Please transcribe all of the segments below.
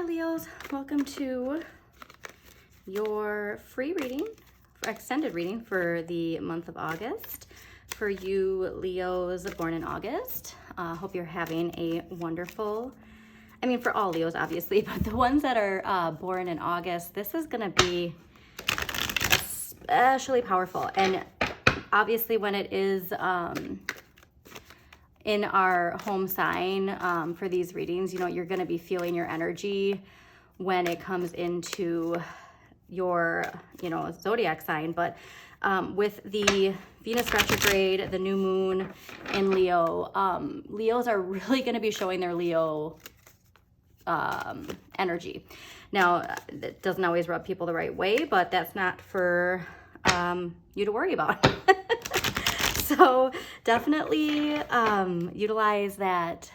Leos, welcome to your free reading, extended reading for the month of August. For you Leos born in August, hope you're having a wonderful, for all Leos obviously, but the ones that are born in August, this is going to be especially powerful. And obviously when it is in our home sign for these readings, you're going to be feeling your energy when it comes into your, zodiac sign. But with the Venus retrograde, the new moon in Leo, Leos are really going to be showing their Leo energy. Now, it doesn't always rub people the right way, but that's not for you to worry about. So definitely utilize that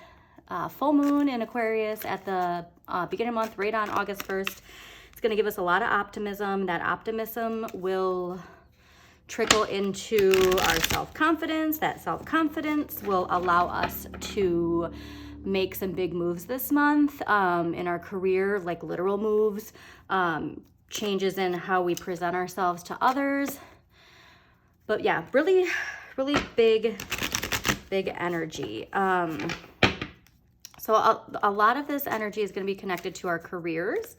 full moon in Aquarius at the beginning of the month, right on August 1st. It's going to give us a lot of optimism. That optimism will trickle into our self-confidence. That self-confidence will allow us to make some big moves this month in our career, like literal moves, changes in how we present ourselves to others. But yeah, really big energy. So a lot of this energy is going to be connected to our careers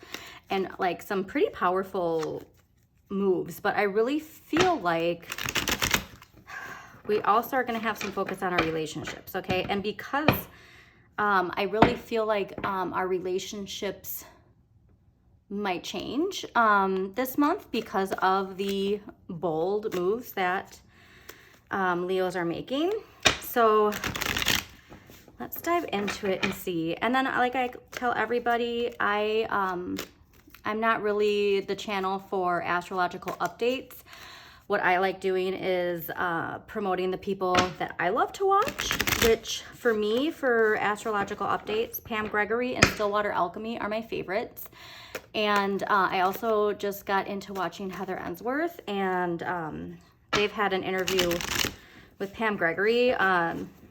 and like some pretty powerful moves. But I really feel like we also are going to have some focus on our relationships, okay? And because I really feel like our relationships might change this month because of the bold moves that Leos are making. So let's dive into it and see. And then, like I tell everybody, I'm not really the channel for astrological updates. What I like doing is promoting the people that I love to watch, which for me, for astrological updates, Pam Gregory and Stillwater Alchemy are my favorites. And I also just got into watching Heather Ensworth, and they've had an interview with Pam Gregory,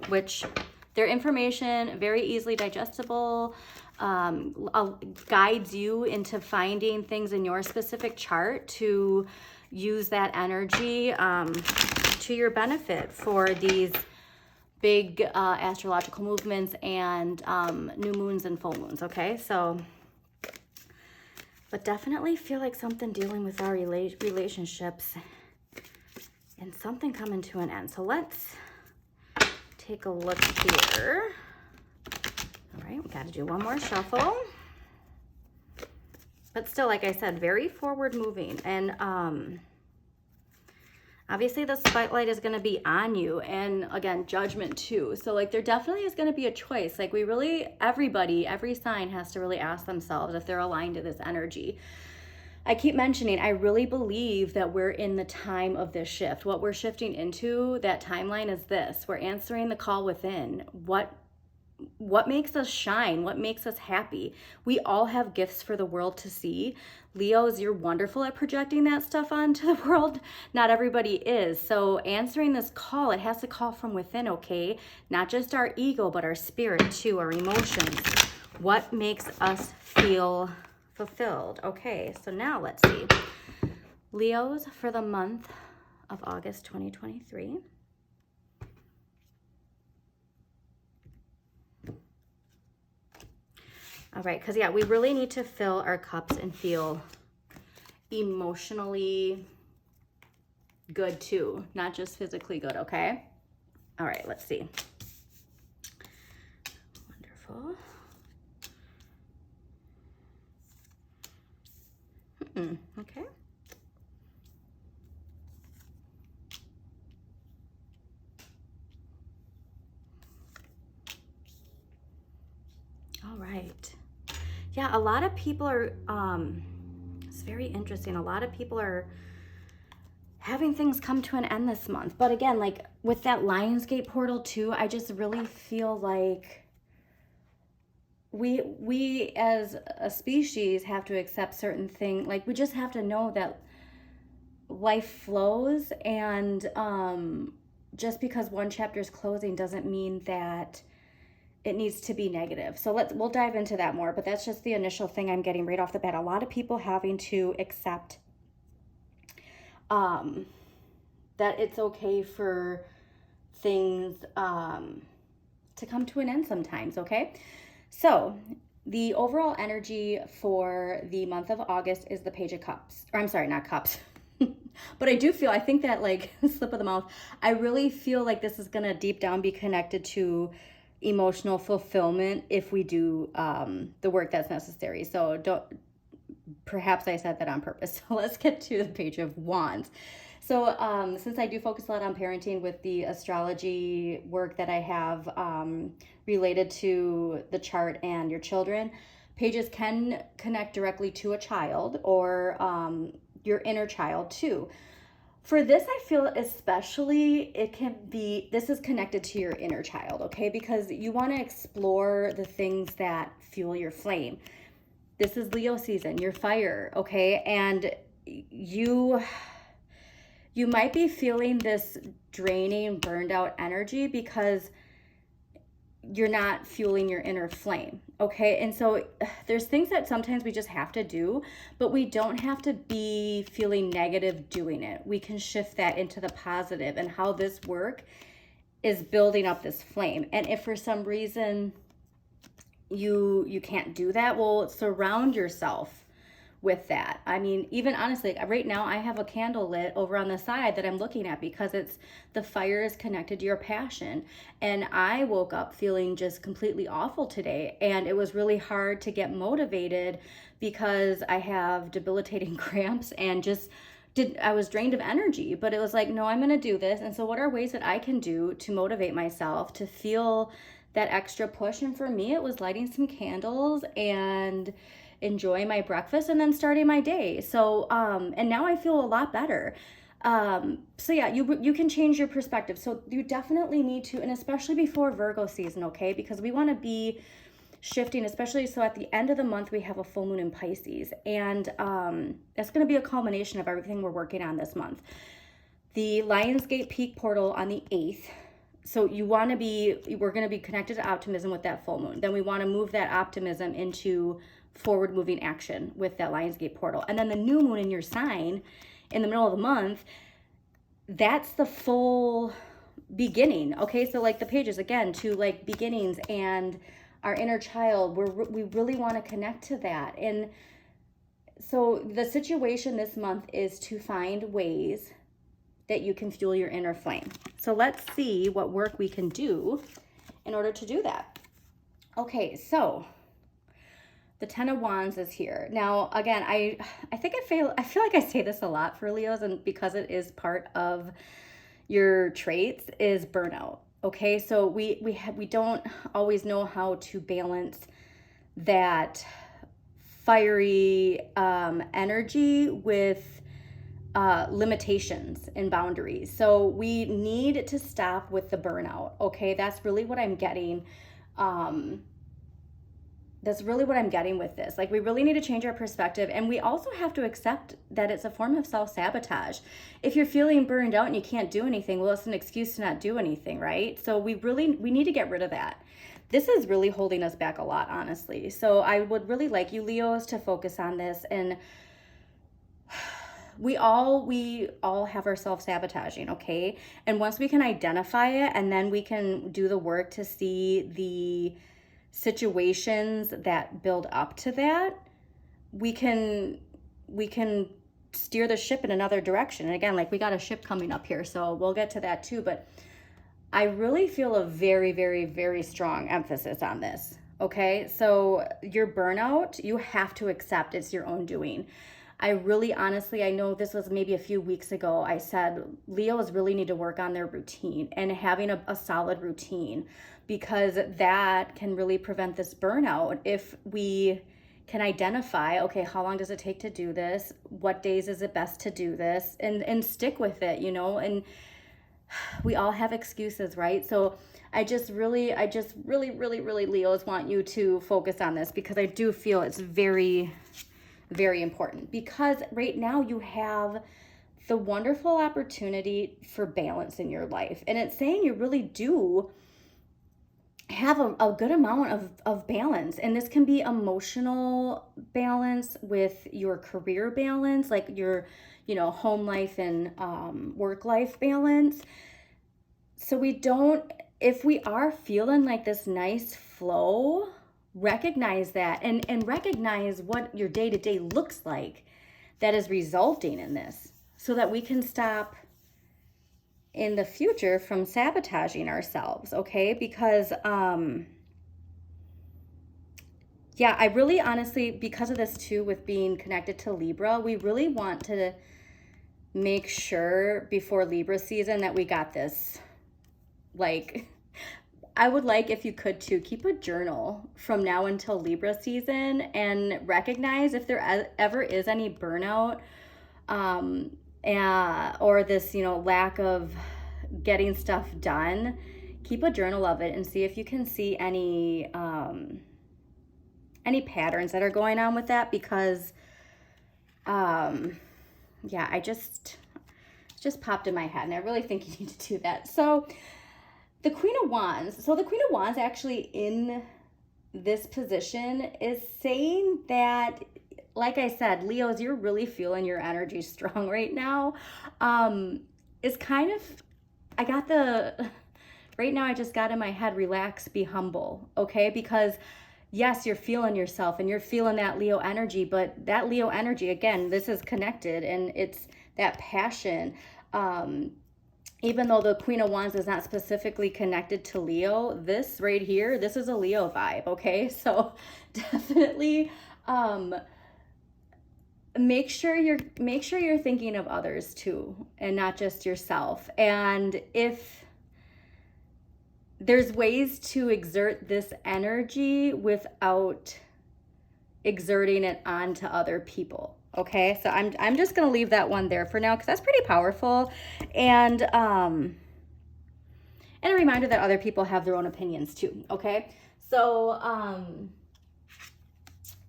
which their information, very easily digestible, guides you into finding things in your specific chart to use that energy to your benefit for these big astrological movements and new moons and full moons, okay? So, but definitely feel like something dealing with our relationships and something coming to an end. So let's take a look here. All right, we got to do one more shuffle. But still, like I said, very forward moving. And obviously the spotlight is going to be on you. And again, judgment too. So like there definitely is going to be a choice. Like we really, everybody, every sign has to really ask themselves if they're aligned to this energy. I keep mentioning, I really believe that we're in the time of this shift. What we're shifting into, that timeline is this. We're answering the call within. What makes us shine? What makes us happy? We all have gifts for the world to see. Leos, you're wonderful at projecting that stuff onto the world. Not everybody is. So answering this call, it has to call from within, okay? Not just our ego, but our spirit too, our emotions. What makes us feel fulfilled? Okay, so now let's see. Leos for the month of August 2023. All right, because yeah, we really need to fill our cups and feel emotionally good too, not just physically good, okay? All right, let's see. Wonderful. Okay. All right. Yeah, a lot of people are, it's very interesting. A lot of people are having things come to an end this month. But again, like with that Lionsgate portal too, I just really feel like we as a species have to accept certain things. Like we just have to know that life flows, and just because one chapter is closing doesn't mean that it needs to be negative. So we'll dive into that more, but that's just the initial thing I'm getting right off the bat. A lot of people having to accept that it's okay for things to come to an end sometimes, okay? So the overall energy for the month of August is the Page of Cups. Or I'm sorry, not cups. But I think that like slip of the mouth, I really feel like this is going to deep down be connected to emotional fulfillment if we do the work that's necessary. So perhaps I said that on purpose. So let's get to the Page of Wands. So since I do focus a lot on parenting with the astrology work that I have related to the chart and your children, pages can connect directly to a child or your inner child too. For this, I feel especially this is connected to your inner child, okay? Because you want to explore the things that fuel your flame. This is Leo season, your fire, okay? And you might be feeling this draining, burned out energy because you're not fueling your inner flame, okay? And so there's things that sometimes we just have to do, but we don't have to be feeling negative doing it. We can shift that into the positive and how this work is building up this flame. And if for some reason you can't do that, well, surround yourself with that. I mean, even honestly, right now I have a candle lit over on the side that I'm looking at because the fire is connected to your passion. And I woke up feeling just completely awful today. And it was really hard to get motivated because I have debilitating cramps and I was drained of energy. But it was like, no, I'm going to do this. And so what are ways that I can do to motivate myself to feel that extra push? And for me, it was lighting some candles and enjoying my breakfast and then starting my day. So and now I feel a lot better. So yeah, you can change your perspective. So you definitely need to, and especially before Virgo season, okay? Because we want to be shifting, especially so at the end of the month we have a full moon in Pisces, and that's going to be a culmination of everything we're working on this month. The Lionsgate Peak portal on the 8th. So we're going to be connected to optimism with that full moon. Then we want to move that optimism into forward moving action with that Lionsgate portal. And then the new moon in your sign in the middle of the month, that's the full beginning. Okay, so like the pages again to like beginnings and our inner child, we really want to connect to that. And so the situation this month is to find ways that you can fuel your inner flame. So let's see what work we can do in order to do that. Okay, so the Ten of Wands is here. Now, again, I feel like I say this a lot for Leos, and because it is part of your traits, is burnout. Okay, so we don't always know how to balance that fiery energy with limitations and boundaries. So we need to stop with the burnout. Okay, that's really what I'm getting. That's really what I'm getting with this. Like, we really need to change our perspective, and we also have to accept that it's a form of self-sabotage. If you're feeling burned out and you can't do anything, well, it's an excuse to not do anything, right? So we need to get rid of that. This is really holding us back a lot, honestly. So I would really like you, Leos, to focus on this. And we all have our self-sabotaging, okay? And once we can identify it, and then we can do the work to see the situations that build up to that, we can steer the ship in another direction. And again, like, we got a ship coming up here, so we'll get to that too. But I really feel a very, very, very strong emphasis on this. Okay, so your burnout, you have to accept it's your own doing. I really, honestly, I know this was maybe a few weeks ago, I said Leos really need to work on their routine and having a solid routine, because that can really prevent this burnout if we can identify, okay, how long does it take to do this? What days is it best to do this? And stick with it, you know? And we all have excuses, right? So I just really, Leos, want you to focus on this, because I do feel it's very, very important. Because right now you have the wonderful opportunity for balance in your life. And it's saying you really do have a good amount of balance. And this can be emotional balance with your career balance, like your, home life and work life balance. So if we are feeling like this nice flow, recognize that and recognize what your day to day looks like that is resulting in this, so that we can stop in the future from sabotaging ourselves, okay? Because yeah, I really honestly, because of this too, with being connected to Libra, we really want to make sure before Libra season that we got this. Like, I would like, if you could too, keep a journal from now until Libra season and recognize if there ever is any burnout or this, lack of getting stuff done. Keep a journal of it and see if you can see any patterns that are going on with that, because yeah, I just popped in my head, and I really think you need to do that. So the Queen of Wands. So the Queen of Wands actually in this position is saying that, like I said, Leos, you're really feeling your energy strong right now. It's kind of, right now I just got in my head, relax, be humble, okay? Because yes, you're feeling yourself and you're feeling that Leo energy, but that Leo energy, again, this is connected, and it's that passion. Even though the Queen of Wands is not specifically connected to Leo, this right here, this is a Leo vibe, okay? So definitely make sure you're thinking of others too, and not just yourself. And if there's ways to exert this energy without exerting it onto other people. Okay, so I'm just gonna leave that one there for now, because that's pretty powerful, and a reminder that other people have their own opinions too. Okay, so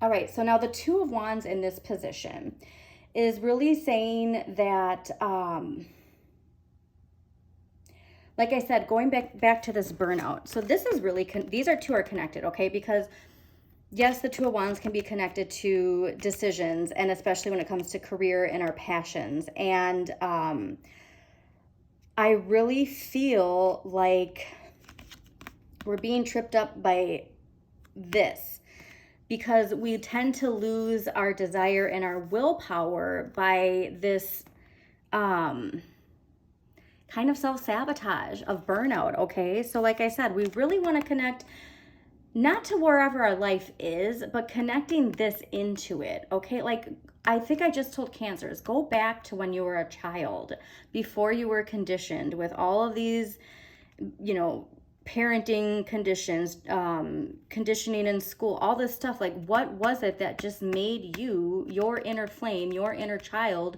all right, so now the Two of Wands in this position is really saying that like I said, going back to this burnout. So this is really these two are connected, okay? Because yes, the Two of Wands can be connected to decisions, and especially when it comes to career and our passions. And I really feel like we're being tripped up by this, because we tend to lose our desire and our willpower by this kind of self-sabotage of burnout, okay? So like I said, we really want to connect not to wherever our life is, but connecting this into it, okay? Like, I think I just told Cancers, go back to when you were a child, before you were conditioned with all of these, parenting conditions, conditioning in school, all this stuff. Like, what was it that just made you, your inner flame, your inner child,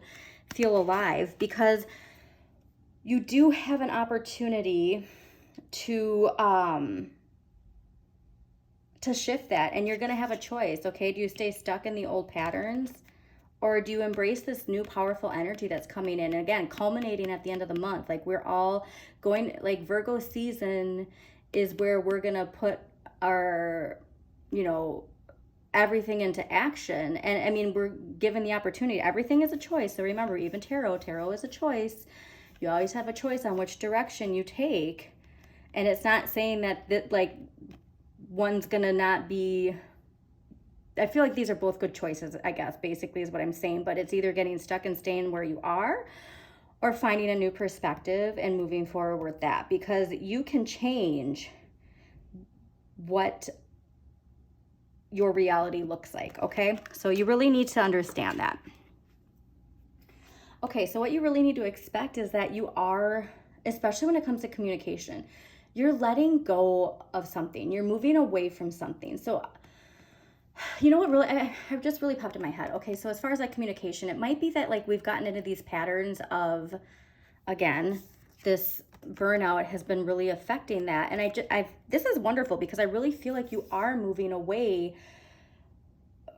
feel alive? Because you do have an opportunity to shift that, and you're going to have a choice, okay? Do you stay stuck in the old patterns, or do you embrace this new powerful energy that's coming in? And again, culminating at the end of the month. Like, we're all going, like, Virgo season is where we're going to put our, everything into action. And I mean, we're given the opportunity. Everything is a choice. So remember, even tarot is a choice. You always have a choice on which direction you take. And it's not saying that like, one's gonna not be, I feel like these are both good choices, I guess, basically is what I'm saying. But it's either getting stuck and staying where you are, or finding a new perspective and moving forward with that, because you can change what your reality looks like, okay? So you really need to understand that. Okay, so what you really need to expect is that you are, especially when it comes to communication, you're letting go of something. You're moving away from something. So, you know what really, I've just really popped in my head. Okay, so as far as like communication, it might be that like we've gotten into these patterns of, again, this burnout has been really affecting that. And this is wonderful, because I really feel like you are moving away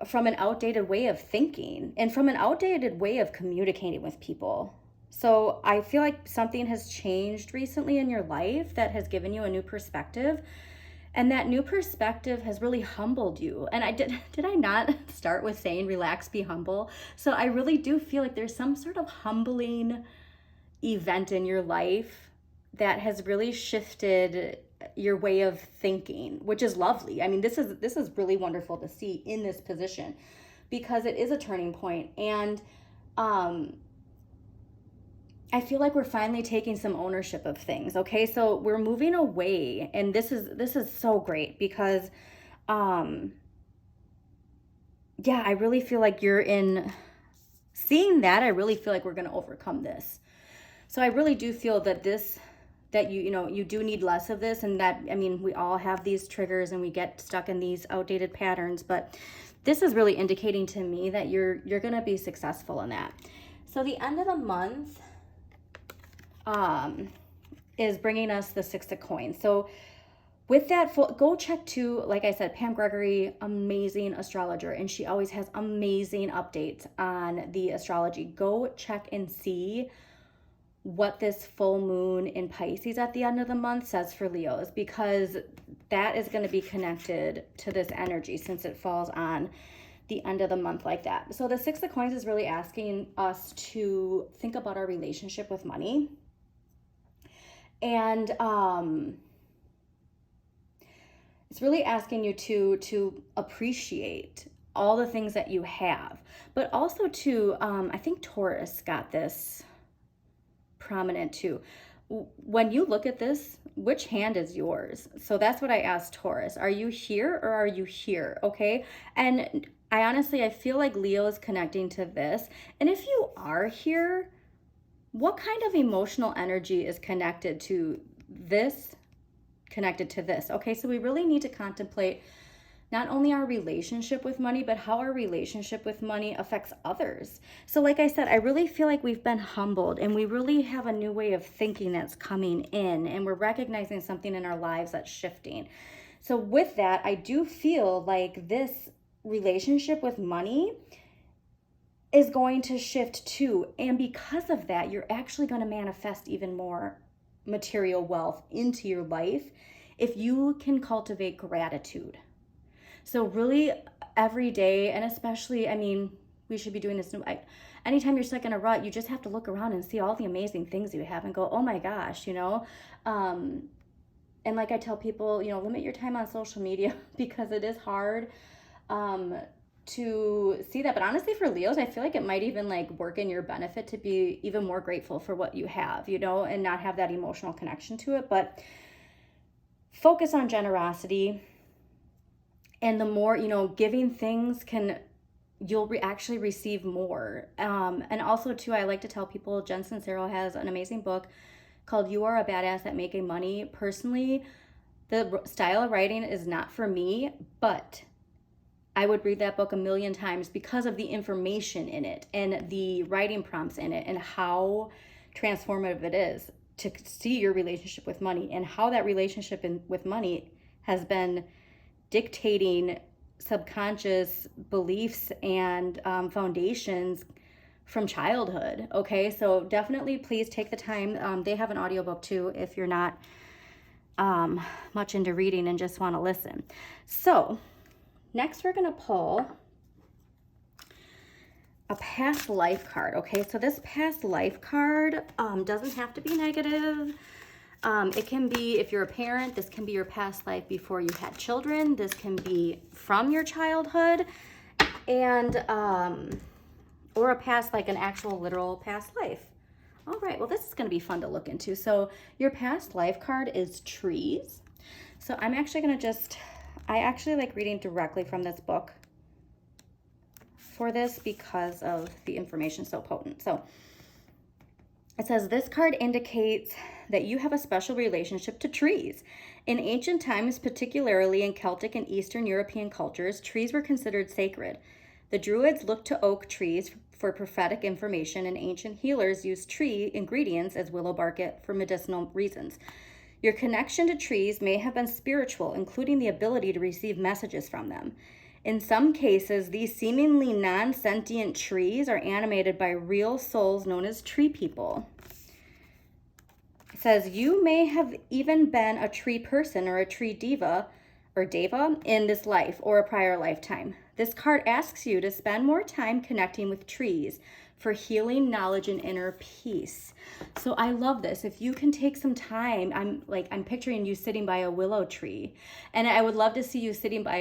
from an outdated way of thinking and from an outdated way of communicating with people. So I feel like something has changed recently in your life that has given you a new perspective. And that new perspective has really humbled you. And did I not start with saying relax, be humble? So I really do feel like there's some sort of humbling event in your life that has really shifted your way of thinking, which is lovely. I mean, this is really wonderful to see in this position, because it is a turning point. And I feel like we're finally taking some ownership of things. Okay, so we're moving away, and this is so great, because yeah, I really feel like you're in seeing that. I really feel like we're going to overcome this. So I really do feel that you do need less of this, and that, I mean, we all have these triggers and we get stuck in these outdated patterns, but this is really indicating to me that you're going to be successful in that. So the end of the month is bringing us the Six of Coins. So with that, go check to, like I said, Pam Gregory, amazing astrologer, and she always has amazing updates on the astrology. Go check and see what this full moon in Pisces at the end of the month says for Leos, because that is going to be connected to this energy, since it falls on the end of the month like that. So the Six of Coins is really asking us to think about our relationship with money. And it's really asking you to appreciate all the things that you have, but also to, I think Taurus got this prominent too. When you look at this, which hand is yours? So that's what I asked Taurus. Are you here or are you here? Okay. And I feel like Leo is connecting to this. And if you are here, what kind of emotional energy is connected to this? Okay, so we really need to contemplate not only our relationship with money, but how our relationship with money affects others. So like I said, I really feel like we've been humbled, and we really have a new way of thinking that's coming in, and we're recognizing something in our lives that's shifting. So with that, I do feel like this relationship with money is going to shift too. And because of that, you're actually going to manifest even more material wealth into your life if you can cultivate gratitude. So really every day, and especially, I mean, we should be doing this. Anytime you're stuck in a rut, you just have to look around and see all the amazing things you have and go, oh my gosh, and like I tell people, limit your time on social media, because it is hard to see that. But honestly, for Leos, I feel like it might even like work in your benefit to be even more grateful for what you have, and not have that emotional connection to it. But focus on generosity, and the more, giving things you'll actually receive more. And also too, I like to tell people, Jen Sincero has an amazing book called You Are a Badass at Making Money. Personally, the style of writing is not for me, but I would read that book a million times because of the information in it and the writing prompts in it, and how transformative it is to see your relationship with money, and how that relationship with money has been dictating subconscious beliefs and foundations from childhood. Okay, so definitely please take the time. They have an audiobook too if you're not much into reading and just want to listen. So next, we're going to pull a past life card. Okay, so this past life card doesn't have to be negative. It can be, if you're a parent, this can be your past life before you had children. This can be from your childhood, and or a past, like an actual literal past life. All right, well, this is going to be fun to look into. So your past life card is trees. So I'm actually going to I actually like reading directly from this book for this because of the information so potent. So it says, this card indicates that you have a special relationship to trees. In ancient times, particularly in Celtic and Eastern European cultures, trees were considered sacred. The Druids looked to oak trees for prophetic information, and ancient healers used tree ingredients as willow bark for medicinal reasons. Your connection to trees may have been spiritual, including the ability to receive messages from them. In some cases, these seemingly non-sentient trees are animated by real souls known as tree people. It says, you may have even been a tree person or a tree diva, or Deva in this life or a prior lifetime. This card asks you to spend more time connecting with trees for healing, knowledge, and inner peace. So I love this. If you can take some time, I'm picturing you sitting by a willow tree, and I would love to see you sitting by,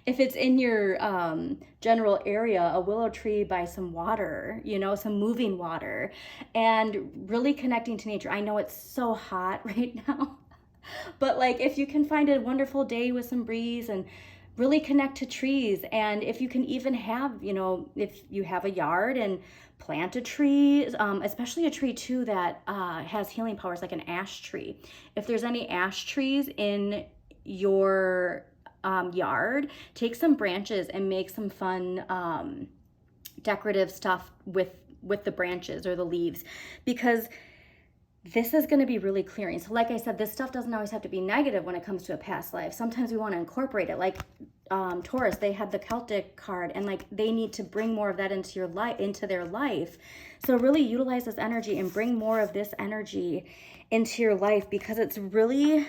if it's in your general area, a willow tree by some water, you know, some moving water, and really connecting to nature. I know it's so hot right now, but like if you can find a wonderful day with some breeze and really connect to trees, and if you can even have, you know, if you have a yard and plant a tree, especially a tree too that has healing powers, like an ash tree. If there's any ash trees in your yard, take some branches and make some fun decorative stuff with the branches or the leaves, because this is going to be really clearing. So like I said, this stuff doesn't always have to be negative when it comes to a past life. Sometimes we want to incorporate it. Like Taurus, they had the Celtic card, and like they need to bring more of that into your life, into their life. So really utilize this energy and bring more of this energy into your life, because it's really,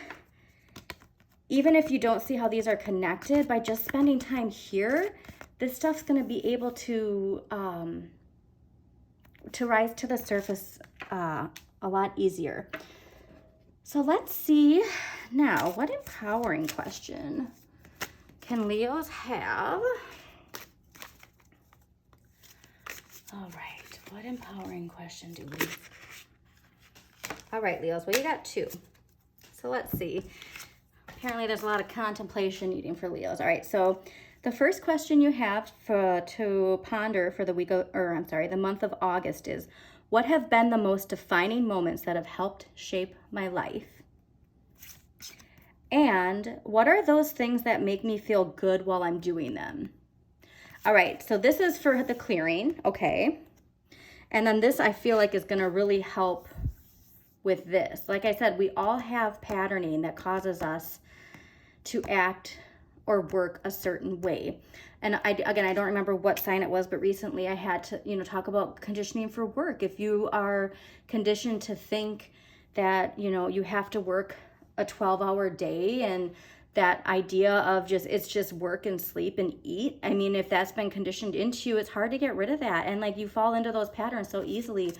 even if you don't see how these are connected, by just spending time here, this stuff's going to be able to rise to the surface a lot easier. So let's see now, what empowering question can Leos have? All right, what empowering question do we? All right, Leos, well, you got two. So let's see. Apparently there's a lot of contemplation needing for Leos. All right, so the first question you have to ponder for the week of, the month of August is, what have been the most defining moments that have helped shape my life? And what are those things that make me feel good while I'm doing them? All right, so this is for the clearing, okay? And then this I feel like is gonna really help with this. Like I said, we all have patterning that causes us to act or work a certain way. And I don't remember what sign it was, but recently I had to, you know, talk about conditioning for work. If you are conditioned to think that, you know, you have to work a 12-hour day, and that idea of it's just work and sleep and eat. I mean, if that's been conditioned into you, it's hard to get rid of that. And like you fall into those patterns so easily.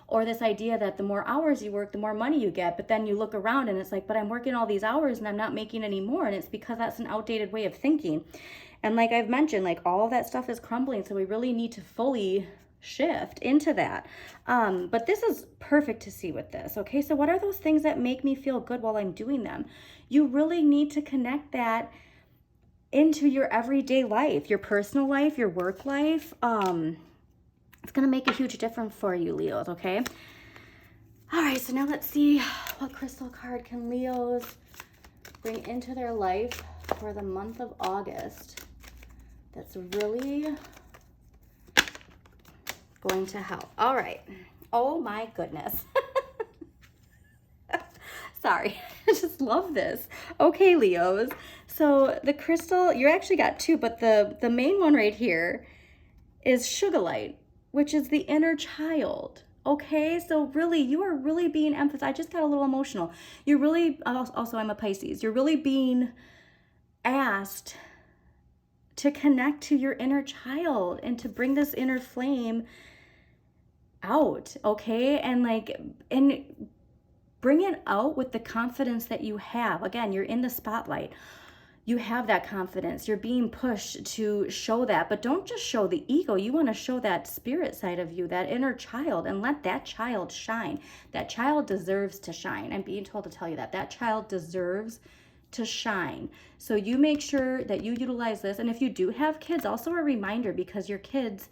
Or this idea that the more hours you work, the more money you get. But then you look around and it's like, but I'm working all these hours and I'm not making any more. And it's because that's an outdated way of thinking. And like I've mentioned, like all of that stuff is crumbling. So we really need to fully shift into that. But this is perfect to see with this. Okay, so what are those things that make me feel good while I'm doing them? You really need to connect that into your everyday life, your personal life, your work life. It's going to make a huge difference for you, Leos, okay? All right, so now let's see what crystal card can Leos bring into their life for the month of August that's really going to help. All right. Oh, my goodness. Sorry. I just love this. Okay, Leos. So the crystal, you actually got two, but the main one right here is Sugarlight, which is the inner child. Okay, so really, you are really being emphasized. I just got a little emotional. You're really, also I'm a Pisces, you're really being asked to connect to your inner child and to bring this inner flame out, okay? And bring it out with the confidence that you have. Again, you're in the spotlight. You have that confidence. You're being pushed to show that, but don't just show the ego. You want to show that spirit side of you, that inner child, and let that child shine. That child deserves to shine. I'm being told to tell you that. That child deserves to shine. So you make sure that you utilize this. And if you do have kids, also a reminder, because your kids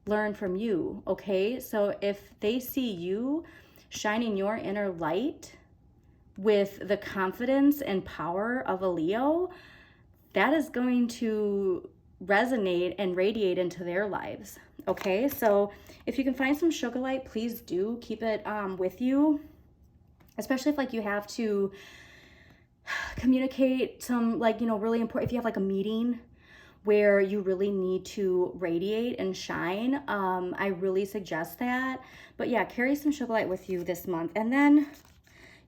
learn from you, okay? So if they see you shining your inner light with the confidence and power of a Leo, that is going to resonate and radiate into their lives, okay? So if you can find some Sugarlight, please do keep it with you, especially if you have to communicate some really important, if you have a meeting where you really need to radiate and shine, I really suggest that. But yeah, carry some Sugarlight with you this month. And then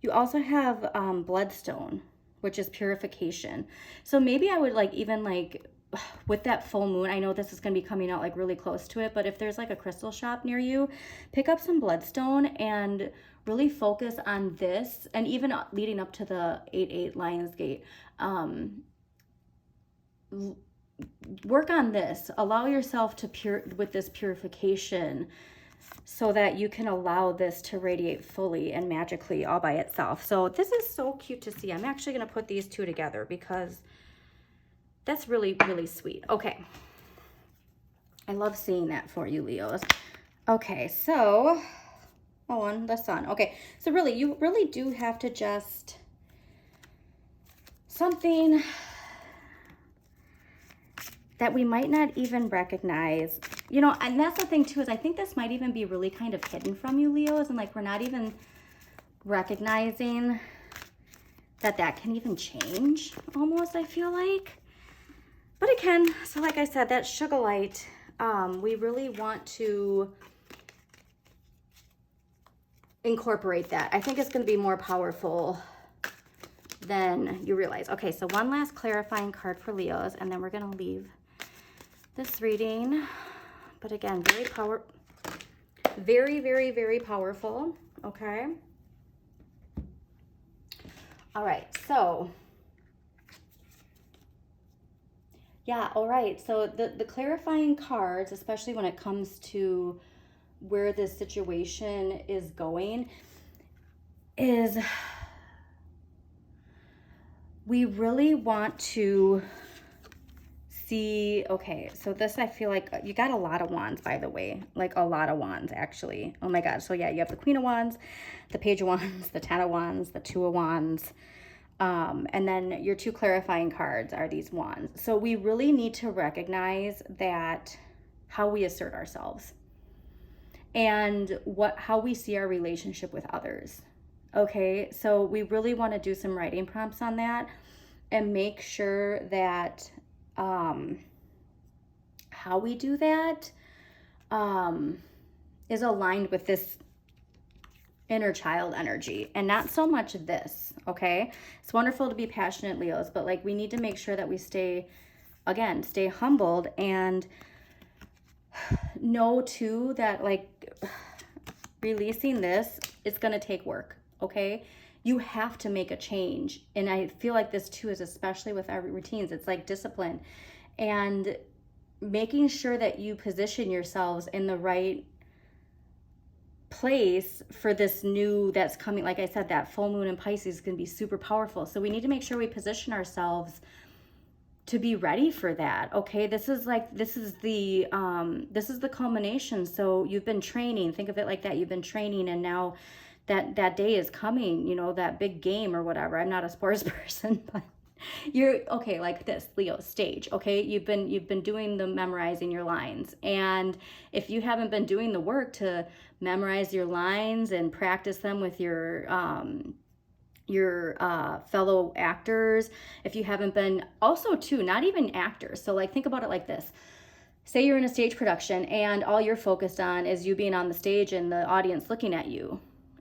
you also have Bloodstone, which is purification. So maybe I would like even like with that full moon, I know this is going to be coming out like really close to it, but if there's like a crystal shop near you, pick up some bloodstone and really focus on this. And even leading up to the 8/8 Lionsgate, work on this. Allow yourself to with this purification so that you can allow this to radiate fully and magically all by itself. So this is so cute to see. I'm actually going to put these two together because that's really, really sweet. Okay. I love seeing that for you, Leos. Okay, so, oh, and the sun. Okay, so really, you really do have to just, something that we might not even recognize, you know, and that's the thing too, is I think this might even be really kind of hidden from you, Leos, and like we're not even recognizing that that can even change almost, I feel like. But it can. So like I said, that sugar light, we really want to incorporate that. I think it's going to be more powerful than you realize. Okay, so one last clarifying card for Leos, and then we're going to leave this reading. But again, very, very, very powerful. Okay. All right, so yeah, all right. So the clarifying cards, especially when it comes to where this situation is going, is we really want to see, okay, so this, I feel like you got a lot of wands, by the way, like a lot of wands, actually. Oh my God. So yeah, you have the Queen of Wands, the Page of Wands, the Ten of Wands, the Two of Wands. And then your two clarifying cards are these wands. So we really need to recognize that how we assert ourselves and how we see our relationship with others. Okay, so we really want to do some writing prompts on that and make sure that how we do that is aligned with this inner child energy and not so much this. Okay, it's wonderful to be passionate, Leos, but like we need to make sure that we stay humbled and know too that like releasing this, it's going to take work. Okay, you have to make a change, and I feel like this too is especially with our routines. It's like discipline and making sure that you position yourselves in the right place for this new that's coming. Like I said, that full moon in Pisces is going to be super powerful, so we need to make sure we position ourselves to be ready for that. Okay, this is the culmination. So you've been training, think of it like that. You've been training, and now that day is coming, you know, that big game or whatever. I'm not a sports person, but you're okay, like this, Leo, stage. Okay, you've been doing the memorizing your lines, and if you haven't been doing the work to memorize your lines and practice them with your fellow actors, if you haven't been, also too, not even actors, so like think about it like this. Say you're in a stage production and all you're focused on is you being on the stage and the audience looking at you,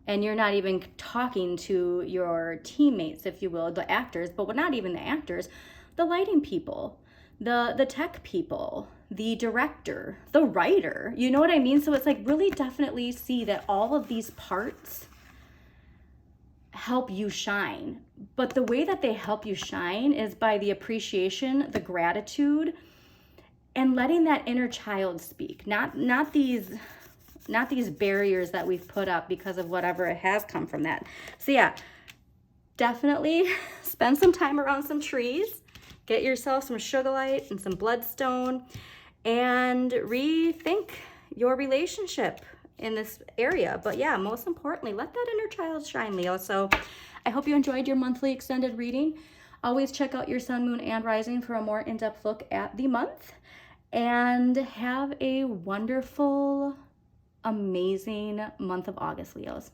and you're not even talking to your teammates, if you will, the actors, but not even the actors, the lighting people, the tech people, the director, the writer, you know what I mean? So it's like really definitely see that all of these parts help you shine. But the way that they help you shine is by the appreciation, the gratitude, and letting that inner child speak, not these barriers that we've put up because of whatever it has come from that. So yeah, definitely spend some time around some trees, get yourself some sugar light and some bloodstone, and rethink your relationship in this area. But yeah, most importantly, let that inner child shine, Leo. So I hope you enjoyed your monthly extended reading. Always check out your sun, moon, and rising for a more in-depth look at the month. And have a wonderful, amazing month of August, Leos.